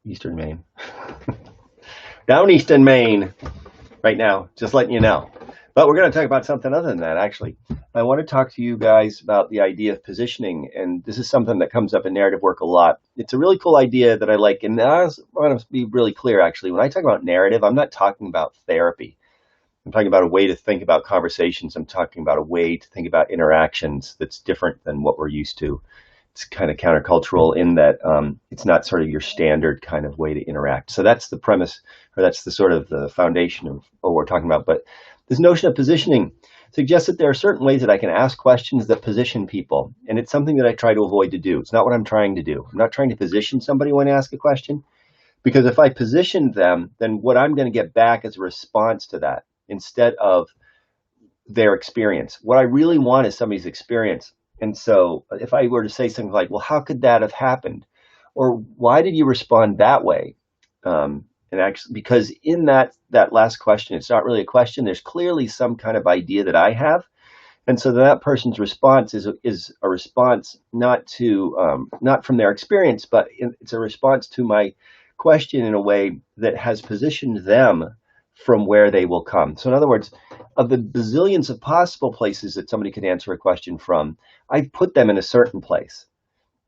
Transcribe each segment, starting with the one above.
Eastern Maine. Down Eastern Maine right now, just letting you know. But we're going to talk about something other than that, actually. I want to talk to you guys about the idea of positioning, and this is something that comes up in narrative work a lot. It's a really cool idea that I like, and I want to be really clear, actually. When I talk about narrative, I'm not talking about therapy. I'm talking about a way to think about conversations. I'm talking about a way to think about interactions that's different than what we're used to. It's kind of countercultural in that it's not sort of your standard kind of way to interact. So that's the premise, or that's the sort of the foundation of what we're talking about. But this notion of positioning suggests that there are certain ways that I can ask questions that position people. And it's something that I try to avoid to do. It's not what I'm trying to do. I'm not trying to position somebody when I ask a question, because if I position them, then what I'm going to get back is a response to that instead of their experience. What I really want is somebody's experience. And so if I were to say something like, well, how could that have happened? Or why did you respond that way? And actually, because in that last question, it's not really a question. There's clearly some kind of idea that I have. And so that person's response is a response not from their experience, but it's a response to my question in a way that has positioned them from where they will come. So in other words, of the bazillions of possible places that somebody could answer a question from, I've put them in a certain place.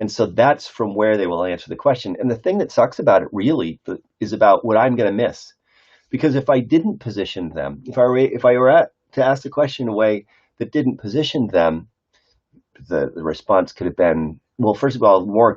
And so that's from where they will answer the question. And the thing that sucks about it really is about what I'm going to miss. Because if I didn't position them, if I were to ask the question in a way that didn't position them, the response could have been, well, first of all, more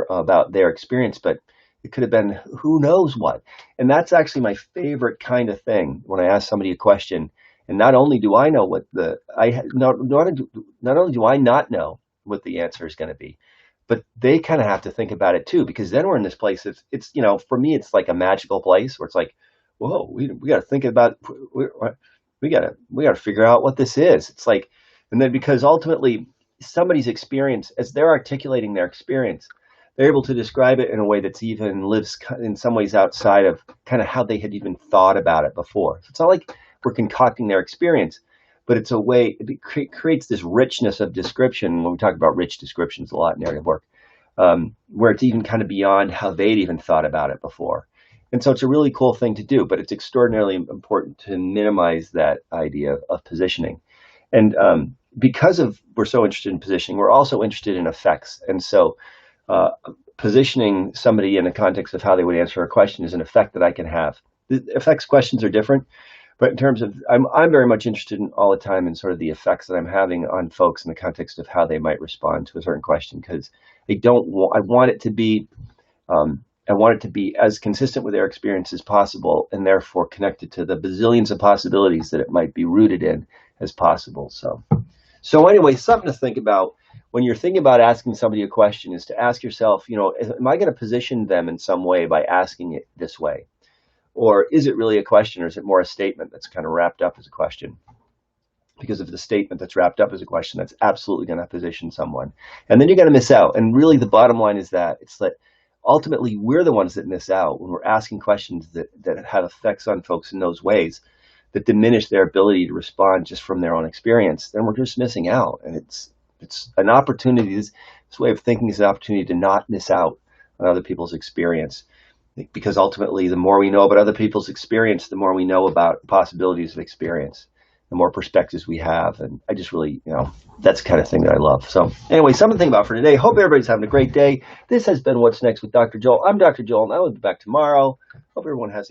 about their experience, but it could have been who knows what. And that's actually my favorite kind of thing when I ask somebody a question. And not only do I know not only do I not know what the answer is going to be, but they kind of have to think about it too, because then we're in this place. It's for me, it's like a magical place where it's like, whoa, we got to think about, we got to figure out what this is. It's like, and then because ultimately somebody's experience, as they're articulating their experience, they're able to describe it in a way that's even lives in some ways outside of kind of how they had even thought about it before. So it's not like we're concocting their experience, but it's a way, it creates this richness of description. When we talk about rich descriptions a lot in narrative work, where it's even kind of beyond how they'd even thought about it before. And so it's a really cool thing to do, but it's extraordinarily important to minimize that idea of positioning. And because we're so interested in positioning, we're also interested in effects. And so positioning somebody in the context of how they would answer a question is an effect that I can have. The effects questions are different. But in terms of, I'm very much interested in all the time in sort of the effects that I'm having on folks in the context of how they might respond to a certain question, because I want it to be as consistent with their experience as possible, and therefore connected to the bazillions of possibilities that it might be rooted in as possible. So anyway, something to think about when you're thinking about asking somebody a question is to ask yourself, am I going to position them in some way by asking it this way? Or is it really a question, or is it more a statement that's kind of wrapped up as a question? Because if the statement that's wrapped up as a question, that's absolutely going to position someone. And then you're going to miss out. And really the bottom line is that it's that ultimately we're the ones that miss out when we're asking questions that have effects on folks in those ways that diminish their ability to respond just from their own experience. Then we're just missing out. And it's an opportunity, this way of thinking is an opportunity to not miss out on other people's experience. Because ultimately, the more we know about other people's experience, the more we know about possibilities of experience, the more perspectives we have. And I just really, that's the kind of thing that I love. So anyway, something to think about for today. Hope everybody's having a great day. This has been What's Next with Dr. Joel. I'm Dr. Joel, and I will be back tomorrow. Hope everyone has